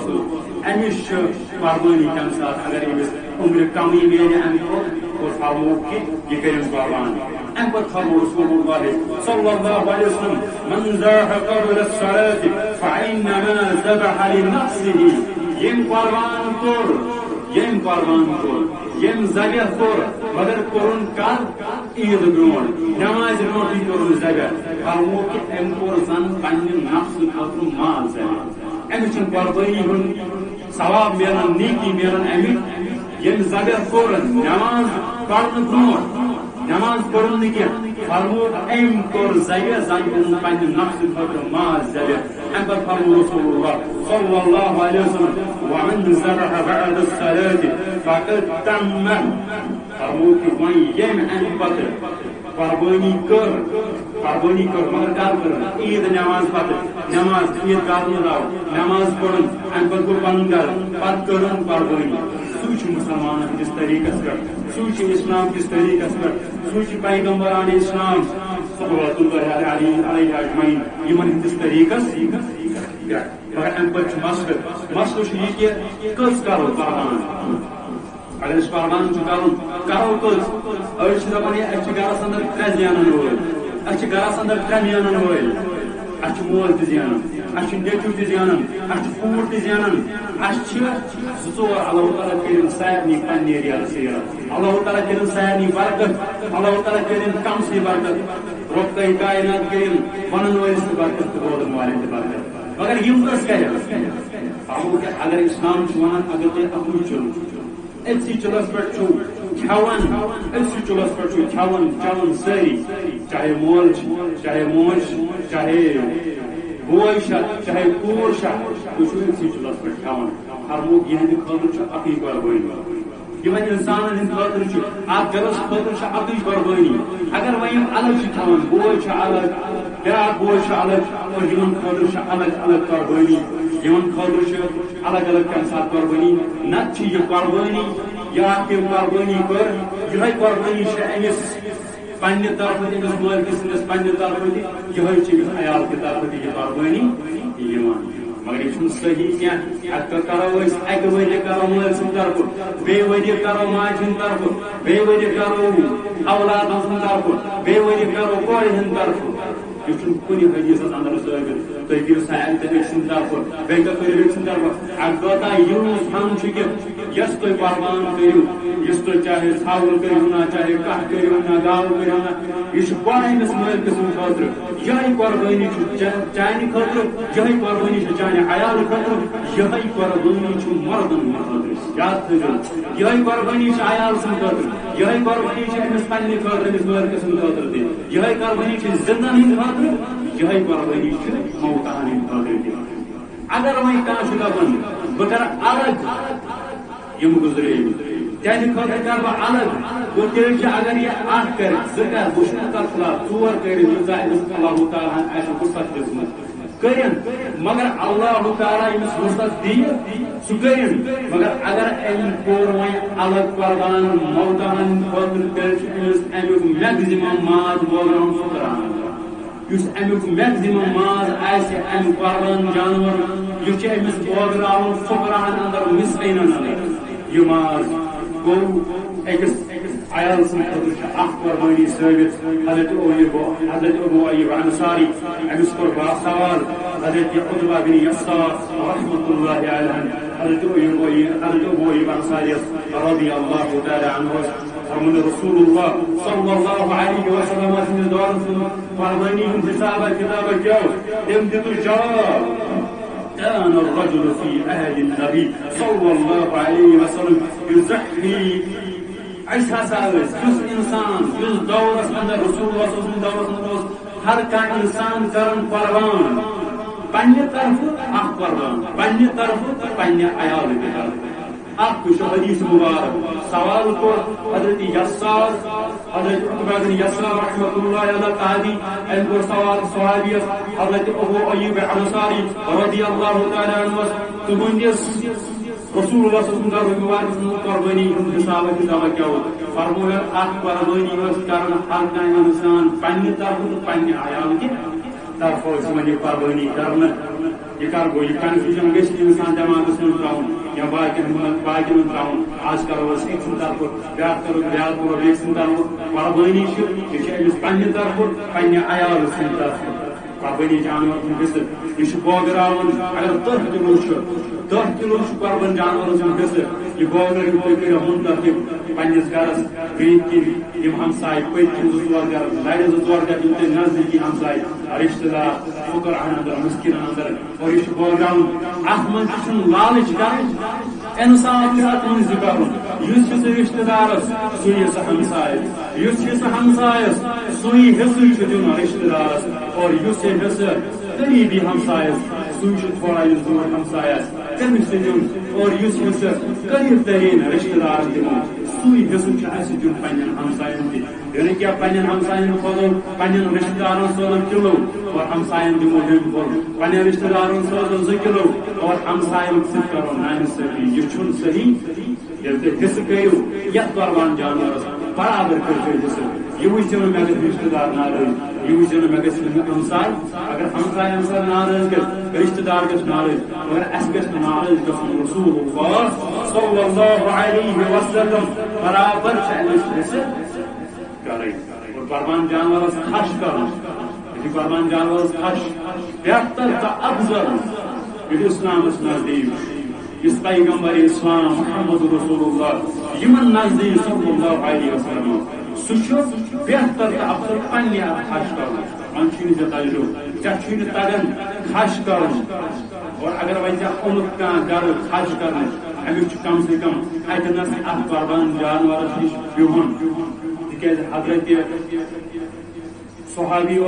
امس قربانی تمہ سات اگر امس عمر کمی میلے اور فرمو کہ یہ کریں قربان ام پر فرمو رسول اللہ صلی اللہ علیہ وسلم من ذبح قبل الصلاة فإنما ذبح لنفسه یم قربان کور یم ذبح کور مگر کورن کر عید برونٹھ نماز برونٹھ کورن ذبح فرمو کہ ام کور زن پنہ نفس خاطر مال ذبح امس قربانی ہند ثواب ملان نیکی ملان امیک یم ذبح کورن نماز پڑھنے برونٹھ نماز پڑھنے کی فرمو ام کور ذبح زن پنہ نفس خاطر مال ذبح ام پر فرمو رسول اللہ صلی اللہ علیہ وسلم ومن ذبح بعد الصلاة فقد تم فرمو کہ وہیں یم ام پتہ قربانی کر مگر کر عید نماز پتہ نماز عید کرنے آو نماز پڑھن ام پر گو پن گھر پتہ کرن قربانی سوچ مسلمان کس طریقہ پہ سوچ اسلام کس طریقہ پہ سوچ پیغمبران اسلام صلوات اللہ علیہ اجمعین یمن ہندس طریقہ مگر ام پر مسئلہ یہ کہ کس کرو قربان اگر اس قربان کرو کس أرش دپان اچھ گرس اندر ترے زینن وول اچھ گرس اندر ترے مینن وول اچھ مول تہ زینان اچھ نیچو تہ زینان اچھ کوٗر تہ زینان اچھ زٕ اللہ تعالیٰ کٔرِن سارنٕے پننہِ ریل سیرت اللہ تعالیٰ کٔرِن سارنٕے برکت اللہ تعالیٰ کٔرِن کم سی برکت رۄبے کائنات کٔرِن ونن وٲلِس تہِ برکت تہٕ بولن والٮ۪ن تہِ برکت مگر یِم کٔژ کرن اگر اسلام چھُ ونان اگر تُہۍ اَکُے چلو أتھۍ چُلس پٮ۪ٹھ چھُو کھٮ۪وان أتھۍ چُلس پٮ۪ٹھ چھُو کھٮ۪وان چٮ۪وان سٲری چاہے مول چھُ چاہے موج چھِ چاہے بوے چھا چاہے کوٗر چھا تُہۍ چھِو أتھۍ چُلس پٮ۪ٹھ کھٮ۪وان فرموُکھ یِہنٛدِ خٲطرٕ چھُ اَکٕے قۄربٲنی یِمن اِنسانن ہٕنٛدِ خٲطرٕ چھُ اَتھ دِلس خٲطرٕ چھِ اَکٕے قۄربٲنی اگر وۄنۍ یِم الگ چھِ کھٮ۪وان بوے چھُ الگ بیٛاکھ بوے چھُ الگ اور یِمن خٲطرٕ چھِ الگ الگ قۄربٲنی یِمن خٲطرٕ چھِ الگ الگ تمہِ ساتہٕ قۄربٲنی نتہٕ چھِ یہِ قۄربٲنی یا تٔمۍ قۄربٲنی کٔر یِہے قۄربٲنی چھِ أمِس پننہِ طرفہٕ تہِ أمِس مٲلکہِ سٕنٛدِس پننہِ طرفہٕ تہِ یِہے چھِ أمِس عیال کہِ طرفہٕ تہِ یہِ قۄربٲنی یِوان مگر یہ صحیح کینٛہہ اتھ کرو أسۍ اکہِ ؤرۍ کرو مٲلۍ سٕنٛدِ طرفہٕ بیٚیہِ ؤرۍ کرو ماجہِ ہٕنٛدِ طرفہٕ بیٚیہِ ؤرۍ کرو اولادن سٕنٛدِ طرفہٕ بیٚیہِ ؤرۍ کرو کورِ ہٕنٛدِ طرفہٕ یہ چھُنہٕ کُنہِ حدیثس اندر ثٲبت تُہۍ کٔرِو سارِ تہِ أکۍ سٕنٛدِ طرفہٕ بیٚیہِ کٔرِو أکۍ سٕنٛدِ طرفہٕ البتہ یِہُس ہم چھُ کہِ یۄس تُہۍ قۄربان کٔرِو یُس تُہۍ چاہے ژھاوُل کٔرِو نا چاہے کٹھ کٔرِو نا گاو کٔرِو نا یہِ چھُ گۄڈٕ أمِس مٲلکہٕ سٕنٛدِ خٲطرٕ یِہے قۄربٲنی چھُ چانہِ خٲطرٕ یِہے قۄربٲنی چھِ چانہِ عیالہٕ خٲطرٕ یِہے قۄربٲنی چھُ مردن خٲطرٕ یاد تھٲیزیو یِہے قۄربٲنی چھِ عیال سٕنٛدِ خٲطرٕ یِہے قۄربٲنی چھِ أمِس پننہِ خٲطرٕ أمِس مٲلکہٕ سٕنٛدِ خٲطرٕ تہِ یِہے قۄربٲنی چھِ زندن ہٕنٛدِ خٲطرٕ یِہے قۄربٲنی چھِ موتاہن ہٕنٛدِ خٲطرٕ تہِ اگر وۄنۍ کانٛہہ چھُ دپان بہٕ کرٕ الگ یِم گُزرے تیٚلہِ خٲطرٕ کرٕ بہٕ الگ گوٚو تیٚلہِ چھِ اگر یہِ اکھ کرِ زٕ کر بہٕ چھُس نہٕ تتھ خلاف ژور کٔرِتھ ییٖژاہ أمِس اللہ تعالیٰ ہن آسہِ وُسعت دِژمٕژ کٔرِن مگر اللہ تعالیٰ ییٚمِس وُسعت دِیہِ سُہ کٔرِن مگر اگر أمۍ کوٚر وۄنۍ الگ قۄربان موتاہن خٲطرٕ تیٚلہِ چھُ أمِس امیُک میکزِمم ماز بٲگراوُن سُہ تراوُن یُس امیُک میکزِمم ماز آسہِ امہِ قۄربان جانور یہِ چھُ أمِس بٲگراوُن سُکراہن اندر مِسرِنن اندر یہِ ماز گوٚو أکِس عیال سٕنٛدِ خٲطرٕ چھِ اکھ قۄربٲنی ثٲبت حضرت ابو ایوب انصاری أمِس کوٚر سوال حضرت عتبہ بن یسار رحمۃ اللہ علیہ حضرت ابو ایوب انصاری رضی اللہ تعالی عنہ فرمان رسول اللہ صلی اللہ علیہ وسلم سٕنٛدِس دورس منٛز قۄربٲنی ہُنٛد حسابہ کتابہ کیٛاہ اوس تٔمۍ دِتُس جواب كان الرجل في عهد النبي صلى الله عليه وسلم يزحي ايش هساوس يس انسان يس دورس اندر رسول الله صلى الله عليه وسلم ہر کانٛہہ انسان کرن قربان پننہِ طرفہٕ اکھ قربان پننہِ طرفہٕ پننہِ عیالہٕ کہِ طرفہٕ اکھ چھُ حدیث مبارک سوال کوٚر حضرت یسار حضرت عتبہ بن یسار رحمۃ اللہ علیہ تعالی أمۍ کوٚر سوال صحابیس حضرت ابو ایوب انصاری رضی اللہ تعالی عنہ تُہنٛدِس رسول اللہ صلی اللہ علیہ وسلم قۄربٲنی ہُنٛد حسابہ کتابہ کیٛاہ اوس فرموو اکھ قۄربٲنی ٲس کران ہر کانٛہہ انسان پننہِ طرفہٕ تہٕ پننہِ عیال کہِ طرفہٕ ٲس یِمن یہِ قۄربٲنی کرنہٕ یہ کر گو یہ کنفیوژن گژھِ نہٕ انسان دٮ۪ماغس منٛز تراوُن یا باقین منٛز تراوُن آز کرو أسۍ أکۍ سٕنٛدِ طرفہٕ بیٛاکھ کرو بیٚیہِ سٕنٛدِ طرفہٕ قۄربٲنی چھِ یہِ چھِ أمِس پننہِ طرفہٕ پننہِ عیالہٕ سٕنٛدِ طرفہٕ قۄربٲنی جانور سُنٛد حِصہٕ یہِ چھُ بٲگراوُن اگر 10 کِلوٗ چھُ 10 کِلوٗ چھُ قۄربان جانور سُنٛد حِصہٕ یہِ بٲگرٲیِو تُہۍ کٔرِو مُنتخب پننِس گرس بیٚیہِ کِنۍ یِم ہمساے پٔتۍ کِنۍ 2-4 گرٕ لرِ 2-4 گرٕ یِم تۄہہِ نزدیٖکی ہمساے رشتہٕ دار فُقراہن اندر مسکیٖنن اندر اور یہِ چھُ بٲگراوُن اتھ منٛز تہِ چھُنہٕ لالٕچ کرٕنۍ انصاف چھُ اتھ منٛز یہِ کرُن یُس چھُ سُہ رشتہٕ دارس سُے یہِ سُہ ہمسایس یُس چھُ سُہ ہمسایس سُے حِصہٕ چھُ دیُن رشتہٕ دارس اور یُس یہِ حِصہٕ قریبی ہمسایس سُے چھُ تھوڑا یُس دوٗر ہمساے آسہِ تٔمِس تہِ دیُن اور یُس حِصہٕ قریب تریٖن رشتہٕ دارن دِمو سُے حِصہٕ چھُ اَسہِ دیُن پننٮ۪ن ہمساین تہِ یعنی کہِ پننٮ۪ن ہمساین کھولو پننٮ۪ن رشتہٕ دارن سوزو کِلوٗ اور ہمساین دِمو ڈیٚمہِ پھوٚل پننٮ۪ن رشتہٕ دارن سوزو 2 کِلوٗ اور ہمساین سۭتۍ کرو نااِنصٲفی یہِ چھُنہٕ صحیح ییٚلہِ تُہۍ حِصہٕ کٔرِو یتھ قۄربان جانورس برابر کٔرِو تُہۍ حِصہٕ یہِ وٕچھزیو نہٕ مےٚ گژھِ رشتہٕ دار ناراض یہِ وٕچھزیو نہٕ مےٚ گژھِ ہمساے اگر ہمساے ناراض گژھِ رشتہٕ دار گژھِ ناراض مگر اَسہِ گژھِ نہٕ ناراض گژھُن رسول اللہ صلی اللہ علیہ وسلم برابر چھِ أمِس حِصہٕ کرٕنۍ اور قۄربان جانورس خش کرُن یہ قربان جانور خش بہتر تو افضل یہ اسلام نزدیک اس پیغمبر اسلام محمد رسول اللہ یمن نزدیک صلی اللہ علیہ وسلم سہ بہتر تو افضل پنہ خش کر منشین سے تجربہ چین تگن خش کر اور اگر ویسے اونت کان گر خش کرنے امیک کم سے کم اتنس ات قربان جانورس نش بہن تکیاز حضرت صحابی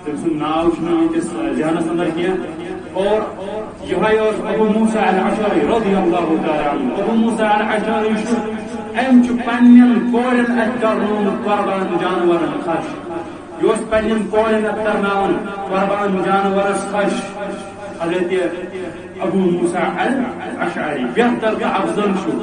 تم سن ناو ونکس ذہنس اندر کی اور یہ ابو موسیٰ الاشعری رضی اللہ تعالی عنہ ابو موسیٰ الاشعری ام پنن کورن ات کرن قربان جانورن خش یہ پنن کورن ات کرناون قربان جانورس خش حضرت ابو موسیٰ الاشعری بہتر تو افضل شو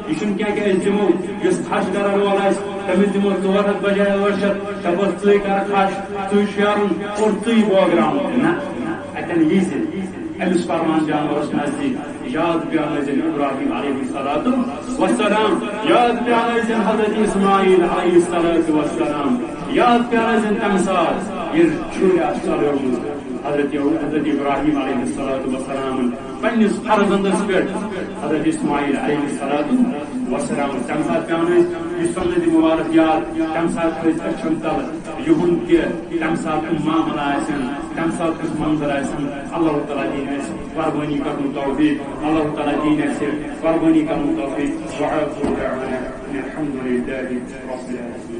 یہ کیا کہ دمو اس خش کرن وول تمس دمو 400 بجائے 800 دپس ژٕ کر خش ژٕ شیرن اور ژٕ بوگراون نہ اتن یہ امس فرمان جانورس نزدیک یاد پیان ابراہیم علیہ الصلوۃ والسلام یاد پیان حضرت اسماعیل علیہ الصلوۃ والسلام یاد پیان تمثال یہ چھوڑا چلو حضرت ابراہیم علیہ الصلوۃ والسلام پنس فرزندس پہ حضرت اسماعیل علیہ الصلوۃ والسلام تم سات پیان یہ سنت مبارک یاد تم سات اچھن تل یہن کہ تم سات معاملہ آسن تم سات کس منظر آسن اللہ تعالیٰ دین قربانی کرن توفیق اللہ تعالیٰ دین قربانی کرن توفیق وآخر دعوانا الحمد للہ رب العالمین.